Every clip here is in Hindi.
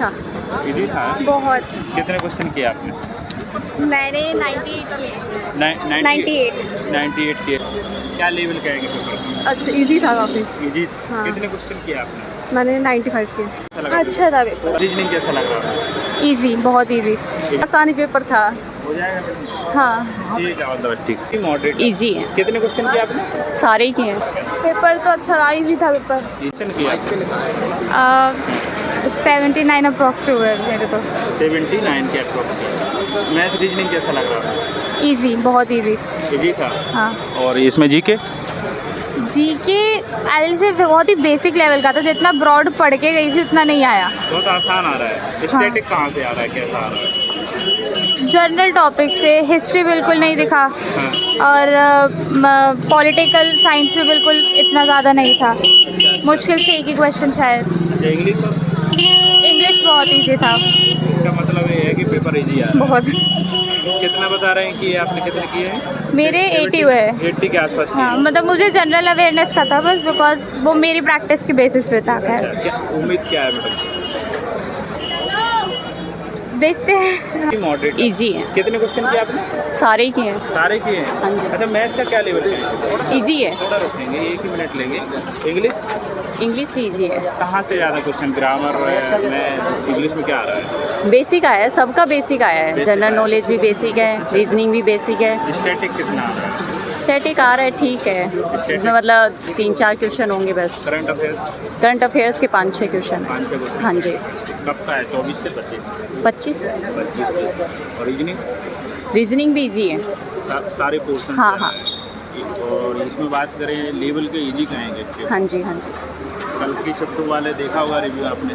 था। इजी था? बहुत। कितने क्वेश्चन किए आपने? मैंने 98 किए। 98 किए। क्या लेवल का है ये पेपर? अच्छा, इजी था काफ़ी। इजी। हाँ। कितने क्वेश्चन किए आपने? मैंने 95 किए। अच्छा था पेपर। रीजनिंग कैसा लग रहा है? इजी, बहुत इजी। आसानी पेपर था। हो जाएगा मैडम? हाँ। ठीक है, ऑल द बेस्ट। ठीक, मॉडरेट। इजी है। कितने क्वेश्चन किए आपने? सारे ही किए। पेपर तो अच्छा था, इजी था पेपर। कितने किए आपने? 79 अप्रॉक्स हुए मेरे तो। 79 के अप्रॉक्स। मैथ रीजनिंग कैसा लग रहा है? इजी, बहुत इजी। इजी था? हाँ। और इसमें जीके? जीके एल से बहुत ही बेसिक लेवल का था, जितना ब्रॉड पढ़ के गई थी उतना नहीं आया। बहुत आसान आ रहा है। स्टैटिक कहाँ से आ रहा है, कैसा आ रहा है? जनरल टॉपिक से हिस्ट्री बिल्कुल नहीं दिखा। हाँ। और पॉलिटिकल साइंस भी बिल्कुल इतना ज़्यादा नहीं था। मुश्किल से एक ही क्वेश्चन शायद। अच्छा, इंग्लिश और? इंग्लिश बहुत ईजी था। इसका मतलब ये है कि पेपर इजी आ रहा है। बहुत। कितना बता रहे हैं कि आपने कितने किए हैं? मेरे 80 हुए। 80 के आसपास किए हाँ, हैं। मतलब मुझे जनरल अवेयरनेस का था बस, बिकॉज वो मेरी प्रैक्टिस के बेसिस पे था। खैर, क्या उम्मीद क्या है मैडम? देखते हैं। मॉडरेट। इजी है। कितने क्वेश्चन किए आपने? सारे ही किए हैं। सारे किए हैं? हाँ जी। अच्छा, मैथ का क्या लेवल है? इजी है। थोड़ा रुकेंगे, 1 ही मिनट लेंगे। इंग्लिश? इंग्लिश भी इजी है। कहाँ से ज़्यादा क्वेश्चन? ग्रामर में इंग्लिश में क्या आ रहा है? बेसिक आया है, सबका बेसिक आया है। Basic जनरल आया है। नॉलेज भी बेसिक है, रीजनिंग भी बेसिक है। स्टैटिक कितना आ रहा है? स्टैटिक आ रहा है, ठीक है। इसमें मतलब 3-4 क्वेश्चन होंगे बस। Current affairs? करंट अफेयर्स के 5-6 क्वेश्चन। 5 क्वेश्चन। हाँ जी। कब का है? 24 से 25? 25। 25 से। और रीजनिंग? रीजनिंग भी इजी है। सारे पोर्शन? हाँ, हाँ। और इसमें बात करें लेवल के, इजी कहेंगे? हाँ जी, हाँ जी। कल की छुट्टू वाले देखा होगा रिव्यू आपने?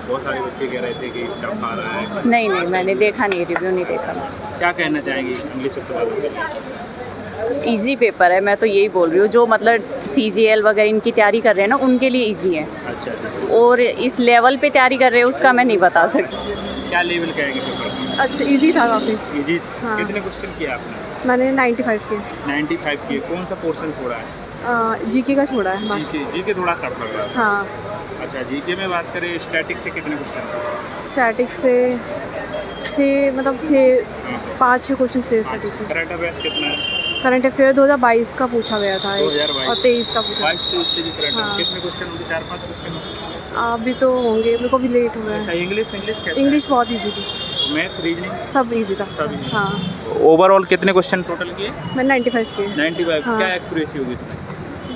बहुत सारे बच्चे कह रहे थे कि टफ आ रहा है। नहीं नहीं, मैंने देखा नहीं, रिव्यू नहीं देखा। क्या कहना चाहेंगे इंग्लिश छुट्टू वालों के लिए? इजी पेपर है, मैं तो यही बोल रही हूँ। जो मतलब CGL वगैरह इनकी तैयारी कर रहे हैं ना, उनके लिए इजी है। अच्छा अच्छा। और इस लेवल पे तैयारी कर रहे हैं उसका मैं नहीं बता सकती। क्या लेवल कहेंगे पेपर? अच्छा, इजी था काफ़ी। इजी। हाँ। कितने क्वेश्चन किए आपने? मैंने 95 किए। 95 किए। कौन सा पोर्शन छोड़ा है? जीके का छोड़ा है। जीके थोड़ा टफ लग रहा है। हाँ। अच्छा, जीके में बात करें, स्टैटिक से कितने क्वेश्चन? स्टैटिक से थे 5-6 क्वेश्चन थे स्टैटिक से। करंट अफेयर्स कितना है? करंट अफेयर 2022 का पूछा गया था 2022 और 23 का पूछा। 22-23 से भी करंट। हाँ। कितने क्वेश्चन होंगे? 4-5 क्वेश्चन? अभी तो होंगे, मेरे को भी लेट हो रहा अच्छा, है। इंग्लिश कैसा? इंग्लिश बहुत इजी थी। मैथ रीजनिंग सब इजी था। सब easy। हाँ। ओवरऑल कितने क्वेश्चन टोटल किए? मैंने 95 किए। 95। हाँ। क्या एक्यूरेसी होगी इसमें?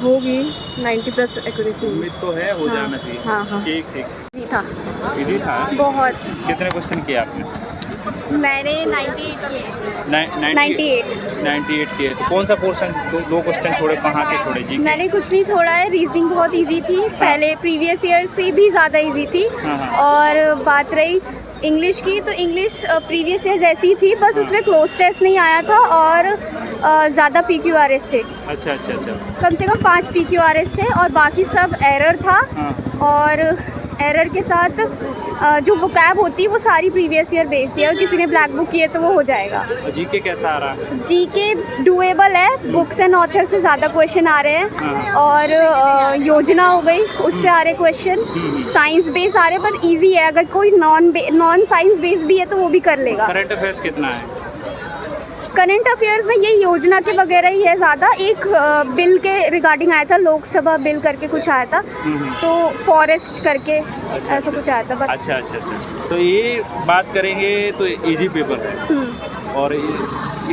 होगी 90+ एक्यूरेसी होगी। उम्मीद तो है, हो हाँ। जाना चाहिए। हाँ, हाँ। ठीक ठीक। इजी था। इजी था? बहुत। कितने क्वेश्चन किए आपने? मैंने 98 किए। 98 किए। तो कौन सा पोर्शन? दो क्वेश्चन छोड़े, कहाँ के छोड़े? जी मैंने कुछ नहीं छोड़ा है। रीजनिंग बहुत इजी थी, पहले प्रीवियस ईयर से भी ज़्यादा इजी थी। हाँ, हाँ। और बात रही इंग्लिश की, तो इंग्लिश प्रीवियस ईयर जैसी थी, बस हाँ। उसमें क्लोज टेस्ट नहीं आया था और ज़्यादा PQRS थे। अच्छा अच्छा अच्छा। कम से कम 5 PQRS थे और बाकी सब एरर था। हाँ। और एरर के साथ जो वोकैब होती है वो सारी प्रीवियस ईयर बेस्ड थी। अगर किसी ने ब्लैक बुक किए तो वो हो जाएगा। जीके कैसा आ रहा है? जीके डुएबल है, बुक्स एंड ऑथर से ज़्यादा क्वेश्चन आ रहे हैं। हाँ। और योजना हो गई, उससे आ रहे क्वेश्चन। साइंस बेस आ रहे हैं पर इजी है, अगर कोई नॉन साइंस बेस भी है तो वो भी कर लेगा। करंट अफेयर्स कितना है? करंट अफेयर्स में ये योजना के वगैरह ही है ज़्यादा। एक बिल के रिगार्डिंग आया था, लोकसभा बिल करके कुछ आया था, तो फॉरेस्ट करके ऐसा कुछ आया था बस। अच्छा अच्छा अच्छा। तो ये बात करेंगे तो इजी पेपर है और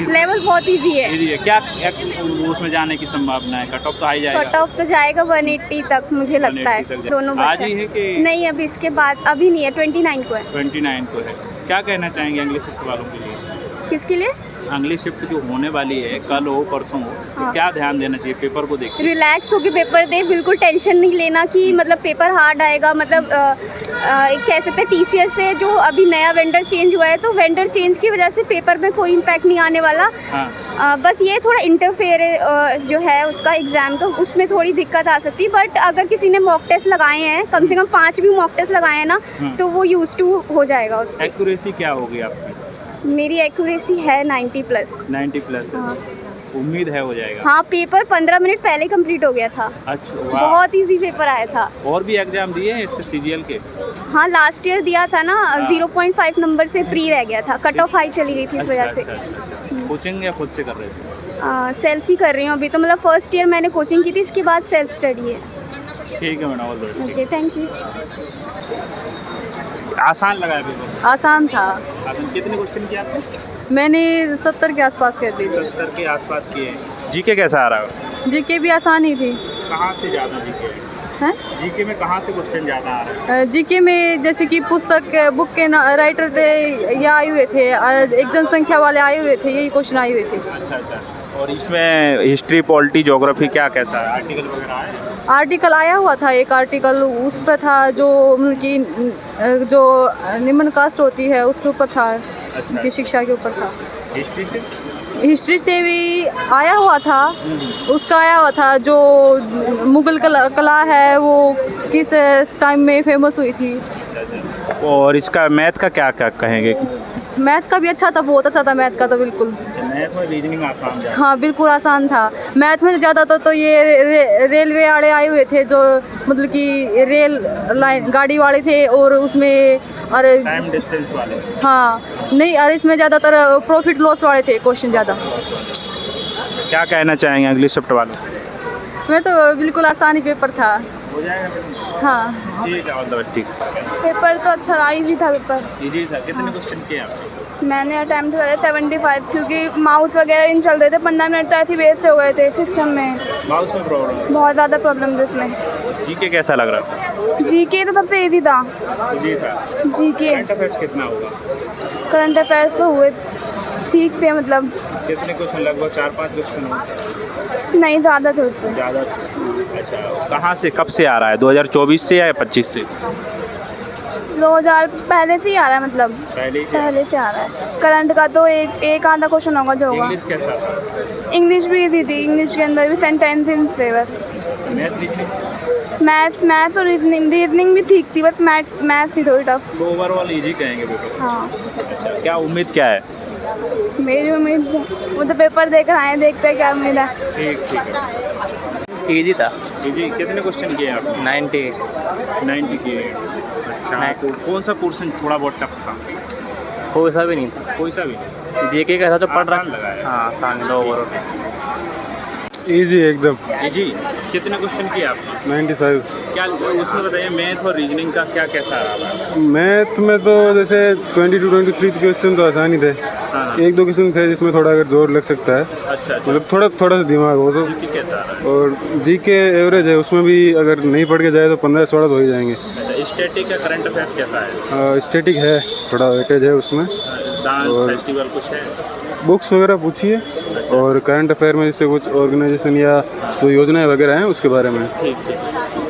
लेवल बहुत इजी है। इजी है। क्या उसमें जाने की संभावना है? कट ऑफ तो आ ही जाएगा? कट ऑफ तो जाएगा 180 तक मुझे लगता है। 180 तक दोनों आज बच्चे ही है कि नहीं, अभी इसके बाद अभी नहीं है, 29 को है। 29 को है। क्या कहना चाहेंगे इंग्लिश शिफ्ट वालों के लिए? किसके लिए? इंग्लिश शिफ्ट जो होने वाली है, कल हो परसों हो, तो हाँ। क्या ध्यान देना चाहिए पेपर को देख? रिलैक्स होकर पेपर दे, बिल्कुल टेंशन नहीं लेना कि मतलब पेपर हार्ड आएगा। मतलब कह सकते हैं TCS से जो अभी नया वेंडर चेंज हुआ है, तो वेंडर चेंज की वजह से पेपर में कोई इम्पैक्ट नहीं आने वाला। हाँ। बस ये थोड़ा इंटरफेयर जो है उसका एग्ज़ाम का, उसमें थोड़ी दिक्कत आ सकती है। बट अगर किसी ने मॉक टेस्ट लगाए हैं, कम से कम 5 भी मॉक टेस्ट लगाए हैं ना, तो वो यूज टू हो जाएगा उसकी। एक्यूरेसी क्या होगी आपकी? मेरी एक्यूरेसी है 90+। 90+ है। हाँ। उम्मीद है हो जाएगा? हाँ, पेपर 15 मिनट पहले कंप्लीट हो गया था। अच्छा, वाह। बहुत इजी पेपर आया था। और भी एग्जाम दिए हैं इससे CGL के? हाँ लास्ट ईयर दिया था ना, 0.5 नंबर से प्री रह गया था, कट ऑफ हाई चली गई थी इस वजह से। कोचिंग या खुद से कर रहे थे? सेल्फ ही कर रही हूँ अभी तो, मतलब फर्स्ट ईयर मैंने कोचिंग की थी, इसके बाद सेल्फ स्टडी है। ठीक है madam, all the best. Okay thank you. आसान लगा है पेपर? आसान था। आपने कितने क्वेश्चन किए आपने? मैंने 70 के आसपास कर दी थी। 70 के आसपास किए। जीके कैसा आ रहा है? जीके भी आसान ही थी। कहाँ से ज़्यादा जीके हैं? जीके में कहाँ से क्वेश्चन ज़्यादा आ रहा है? जीके में जैसे कि पुस्तक बुक के राइटर थे या आए हुए थे, एक जनसंख्या वाले आए हुए थे, यही क्वेश्चन आए हुए थे। अच्छा अच्छा। और इसमें हिस्ट्री, पॉलिटी, ज्योग्राफी क्या कैसा है? आर्टिकल वगैरह है? आर्टिकल आया हुआ था, एक आर्टिकल उस पर था जो मतलब कि जो निम्न कास्ट होती है उसके ऊपर था, अच्छा। की शिक्षा के ऊपर था। हिस्ट्री से? हिस्ट्री से भी आया हुआ था, उसका आया हुआ था जो मुगल कला है वो किस टाइम में फेमस हुई थी। और इसका मैथ का क्या क्या कहेंगे? मैथ का भी अच्छा था, बहुत अच्छा था मैथ का तो बिल्कुल। मैथ में रीजनिंग आसान है? हाँ बिल्कुल आसान था। मैथ में ज़्यादा तो ये रेलवे वाले आए हुए थे जो मतलब कि रेल लाइन गाड़ी वाले थे, और उसमें और टाइम डिस्टेंस वाले? हाँ नहीं, और इसमें ज़्यादातर प्रॉफिट लॉस वाले थे क्वेश्चन ज़्यादा। क्या कहना चाहेंगे अगली शिफ्ट वालों? मैं तो बिल्कुल आसान ही पेपर था। हो जाएगा? हाँ ठीक है, ऑल द बेस्ट। ठीक। पेपर तो अच्छा रहा, इजी था पेपर। इजी था? कितने क्वेश्चन किए आपने? मैंने अटैम्प्ट करे 75, क्योंकि माउस वगैरह इन चल रहे थे, 15 मिनट तो ऐसे ही वेस्ट हो गए थे सिस्टम में। माउस में प्रॉब्लम? बहुत ज़्यादा प्रॉब्लम थी इसमें। जीके कैसा लग रहा था? जीके तो सबसे इजी था। इजी था? जीके करंट अफेयर्स कितना होगा? करंट अफेयर्स तो हुए ठीक थे, मतलब कितने क्वेश्चन? लगभग 4-5 क्वेश्चन होंगे? नहीं ज़्यादा थोड़ी से। ज़्यादा? अच्छा। कहाँ से कब से आ रहा है? 2024 से या 25 से? 2000 पहले से ही आ रहा है, मतलब पहले से? पहले से आ रहा है। करंट का तो एक आधा क्वेश्चन होगा जो होगा। इंग्लिश कैसा था? इंग्लिश भी इजी थी, इंग्लिश के अंदर भी सेंटेंसेस थे बस। Math reasoning? मैथ्स और रीजनिंग भी ठीक थी, बस मैथ्स ही थोड़ी टफ। तो ओवरऑल इजी कहेंगे पेपर? हाँ अच्छा। क्या उम्मीद क्या है? मेरी उम्मीद, वो तो पेपर देकर आए हैं, देखते हैं क्या उम्मीद है। ठीक है। इजी था। इजी? कितने क्वेश्चन किए आपने? 90 किए। अच्छा। तो कौन सा पोर्शन थोड़ा बहुत टफ था? कोई सा भी नहीं था। कोई सा भी नहीं? जीके का था तो पढ़ रहा। आसान लगा है? हाँ आसान, 2 ओवर। इजी एकदम। इजी? कितने क्वेश्चन किए आपने? 95। क्या उसमें बताइए, मैथ और रीजनिंग का क्या कैसा रहा? मैथ में तो जैसे 22-23 क्वेश्चन तो आसान ही थे। हाँ। 1-2 क्वेश्चन थे जिसमें थोड़ा अगर जोर लग सकता है, अच्छा अच्छा। मतलब थोड़ा सा दिमाग हो तो। जीके कैसा रहा है? और जी के एवरेज है, उसमें भी अगर नहीं पढ़ के जाए तो 15-16 तो हो ही जाएंगे। अच्छा। स्टैटिक का करंट अफेयर्स कैसा है? स्टैटिक है, थोड़ा वेटेज है उसमें। डांस फेस्टिवल कुछ है? बुक्स वगैरह पूछिए, और करंट अफेयर में जैसे कुछ ऑर्गेनाइजेशन या जो योजनाएं वगैरह हैं उसके बारे में। ठीक ठीक।